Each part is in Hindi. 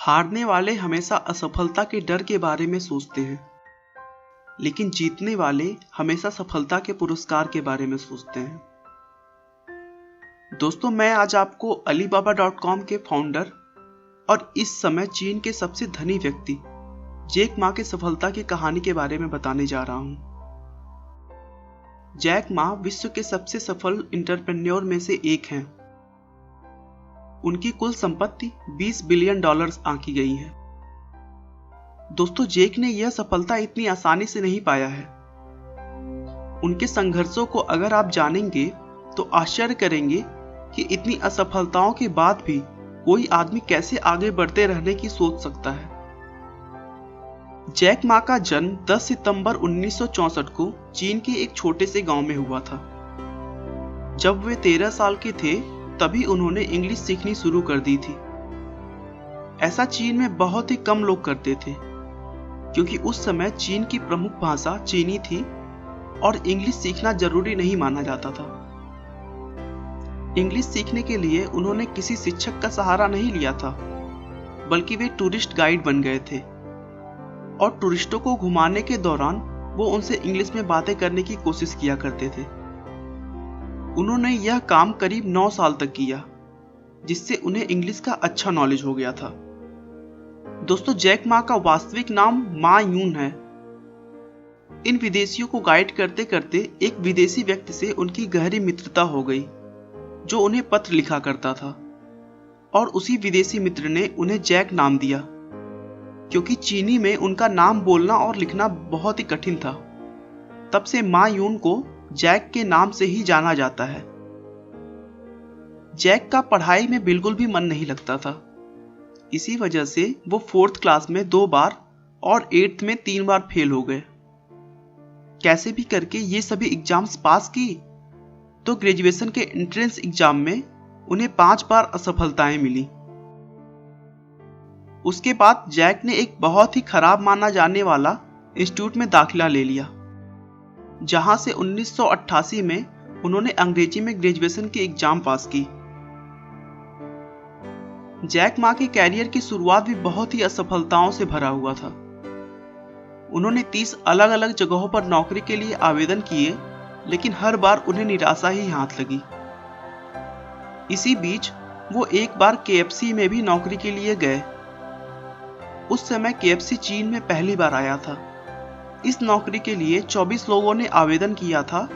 हारने वाले हमेशा असफलता के डर के बारे में सोचते हैं, लेकिन जीतने वाले हमेशा सफलता के पुरस्कार के बारे में सोचते हैं। दोस्तों, मैं आज आपको Alibaba.com के फाउंडर और इस समय चीन के सबसे धनी व्यक्ति जैक मा की सफलता की कहानी के बारे में बताने जा रहा हूं। जैक मा विश्व के सबसे सफल एंटरप्रेन्योर में से एक हैं। उनकी कुल संपत्ति $20 बिलियन आंकी गई है। दोस्तों, जैक ने यह सफलता इतनी आसानी से नहीं पाया है। उनके संघर्षों को अगर आप जानेंगे तो आश्चर्य करेंगे कि इतनी असफलताओं के बाद भी कोई आदमी कैसे आगे बढ़ते रहने की सोच सकता है। जैक मा का जन्म 10 सितंबर 1964 को चीन के एक छोटे से गांव में हुआ था। जब वे 13 साल के थे तभी उन्होंने इंग्लिश सीखनी शुरू कर दी थी। ऐसा चीन में बहुत ही कम लोग करते थे, क्योंकि उस समय चीन की प्रमुख भाषा चीनी थी और इंग्लिश सीखना जरूरी नहीं माना जाता था। इंग्लिश सीखने के लिए उन्होंने किसी शिक्षक का सहारा नहीं लिया था, बल्कि वे टूरिस्ट गाइड बन गए थे और टूरिस्टों को घुमाने के दौरान वो उनसे इंग्लिश में बातें करने की कोशिश किया करते थे। उन्होंने यह काम करीब 9 साल तक किया, जिससे उन्हें इंग्लिश का अच्छा नॉलेज हो गया था। दोस्तों, जैक मा का वास्तविक नाम मा यून है। इन विदेशियों को गाइड करते करते एक विदेशी व्यक्ति से उनकी गहरी मित्रता हो गई, जो उन्हें पत्र लिखा करता था, और उसी विदेशी मित्र ने उन्हें जैक नाम दिया, क्योंकि चीनी में उनका नाम बोलना और लिखना बहुत ही कठिन था। तब से मा यून को जैक के नाम से ही जाना जाता है। जैक का पढ़ाई में बिल्कुल भी मन नहीं लगता था। इसी वजह से वो 4th क्लास में 2 बार और 8th में 3 बार फेल हो गए। कैसे भी करके ये सभी एग्जाम्स पास की तो ग्रेजुएशन के एंट्रेंस एग्जाम में उन्हें 5 बार असफलताएं मिली। उसके बाद जैक ने एक बहुत ही खराब माना जाने वाला इंस्टीट्यूट में दाखिला ले लिया, जहां से 1988 में उन्होंने अंग्रेजी में ग्रेजुएशन की एग्जाम पास की। जैक मा के कैरियर की शुरुआत भी बहुत ही असफलताओं से भरा हुआ था। उन्होंने 30 अलग अलग जगहों पर नौकरी के लिए आवेदन किए, लेकिन हर बार उन्हें निराशा ही हाथ लगी। इसी बीच वो एक बार KFC में भी नौकरी के लिए गए। उस समय KFC चीन में पहली बार आया था। इस नौकरी के लिए 24 लोगों ने आवेदन किया था,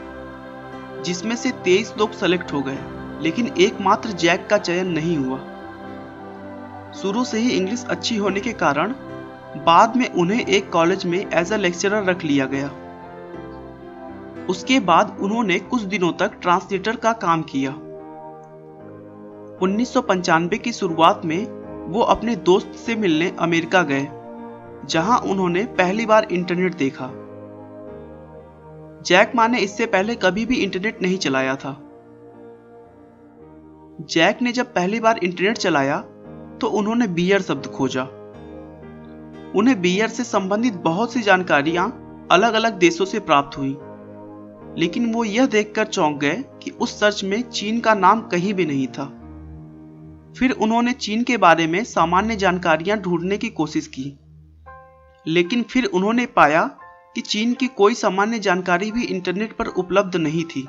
जिसमें से 23 लोग सेलेक्ट हो गए, लेकिन एकमात्र जैक का चयन नहीं हुआ। शुरू से ही इंग्लिश अच्छी होने के कारण बाद में उन्हें एक कॉलेज में एज अ लेक्चरर रख लिया गया। उसके बाद उन्होंने कुछ दिनों तक ट्रांसलेटर का काम किया। 1995 की शुरुआत में वो अपने दोस्त से मिलने अमेरिका गए, जहां उन्होंने पहली बार इंटरनेट देखा। जैक मा ने इससे पहले कभी भी इंटरनेट नहीं चलाया था। जैक ने जब पहली बार इंटरनेट चलाया तो उन्होंने बियर शब्द खोजा। उन्हें बियर से संबंधित बहुत सी जानकारियां अलग अलग देशों से प्राप्त हुई, लेकिन वो यह देखकर चौंक गए कि उस सर्च में चीन का नाम कहीं भी नहीं था। फिर उन्होंने चीन के बारे में सामान्य जानकारियां ढूंढने की कोशिश की, लेकिन फिर उन्होंने पाया कि चीन की कोई सामान्य जानकारी भी इंटरनेट पर उपलब्ध नहीं थी।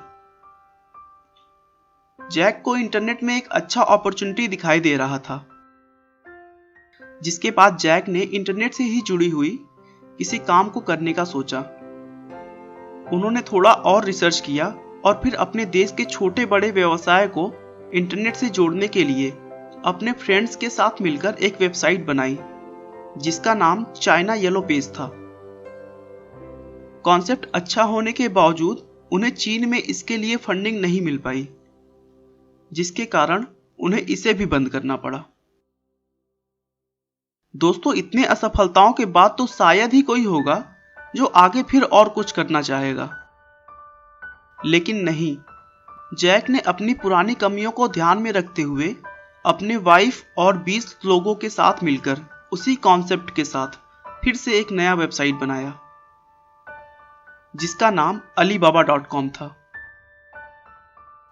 जैक को इंटरनेट में एक अच्छा अपॉर्चुनिटी दिखाई दे रहा था, जिसके बाद जैक ने इंटरनेट से ही जुड़ी हुई किसी काम को करने का सोचा। उन्होंने थोड़ा और रिसर्च किया और फिर अपने देश के छोटे बड़े व्यवसाय को इंटरनेट से जोड़ने के लिए अपने फ्रेंड्स के साथ मिलकर एक वेबसाइट बनाई, जिसका नाम चाइना येलो पेज था। कॉन्सेप्ट अच्छा होने के बावजूद उन्हें चीन में इसके लिए फंडिंग नहीं मिल पाई, जिसके कारण उन्हें इसे भी बंद करना पड़ा। दोस्तों, इतने असफलताओं के बाद तो शायद ही कोई होगा जो आगे फिर और कुछ करना चाहेगा, लेकिन नहीं। जैक ने अपनी पुरानी कमियों को ध्यान में रखते हुए अपने वाइफ और 20 लोगों के साथ मिलकर उसी कॉन्सेप्ट के साथ फिर से एक नया वेबसाइट बनाया, जिसका नाम Alibaba.com था।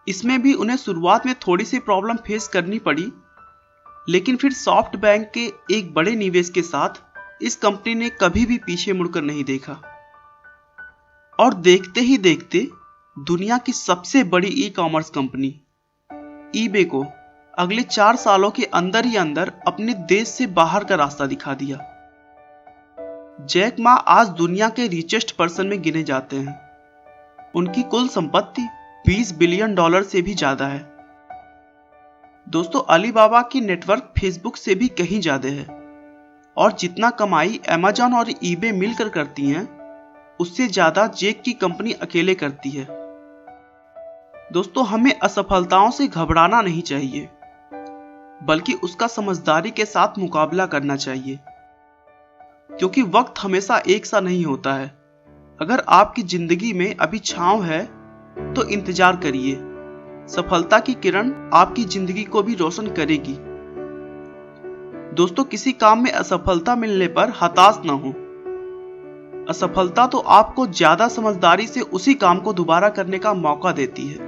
इसमें भी उन्हें शुरुआत में थोड़ी सी प्रॉब्लम फेस करनी पड़ी, लेकिन फिर सॉफ्ट बैंक के एक बड़े निवेश के साथ इस कंपनी ने कभी भी पीछे मुड़कर नहीं देखा और देखते ही देखते दुनिया की सबसे बड़ी ई कॉमर्स कंपनी ईबे को अगले 4 सालों के अंदर ही अंदर अपने देश से बाहर का रास्ता दिखा दिया। जैक मा आज दुनिया के रिचेस्ट पर्सन में गिने जाते हैं। उनकी कुल संपत्ति $20 बिलियन से भी ज्यादा है। दोस्तों, अलीबाबा की नेटवर्क फेसबुक से भी कहीं ज्यादा है और जितना कमाई अमेजॉन और ईबे मिलकर करती हैं, उससे ज्यादा जैक की कंपनी अकेले करती है। दोस्तों, हमें असफलताओं से घबराना नहीं चाहिए, बल्कि उसका समझदारी के साथ मुकाबला करना चाहिए, क्योंकि वक्त हमेशा एक सा नहीं होता है। अगर आपकी जिंदगी में अभी छांव है तो इंतजार करिए, सफलता की किरण आपकी जिंदगी को भी रोशन करेगी। दोस्तों, किसी काम में असफलता मिलने पर हताश न हो। असफलता तो आपको ज्यादा समझदारी से उसी काम को दोबारा करने का मौका देती है।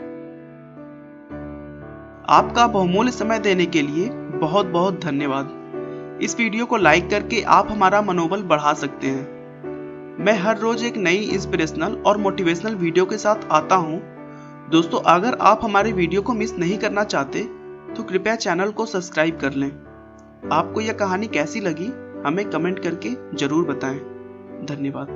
आपका बहुमूल्य समय देने के लिए बहुत बहुत धन्यवाद। इस वीडियो को लाइक करके आप हमारा मनोबल बढ़ा सकते हैं। मैं हर रोज एक नई इंस्पिरेशनल और मोटिवेशनल वीडियो के साथ आता हूं। दोस्तों, अगर आप हमारे वीडियो को मिस नहीं करना चाहते तो कृपया चैनल को सब्सक्राइब कर लें। आपको यह कहानी कैसी लगी हमें कमेंट करके जरूर बताएं। धन्यवाद।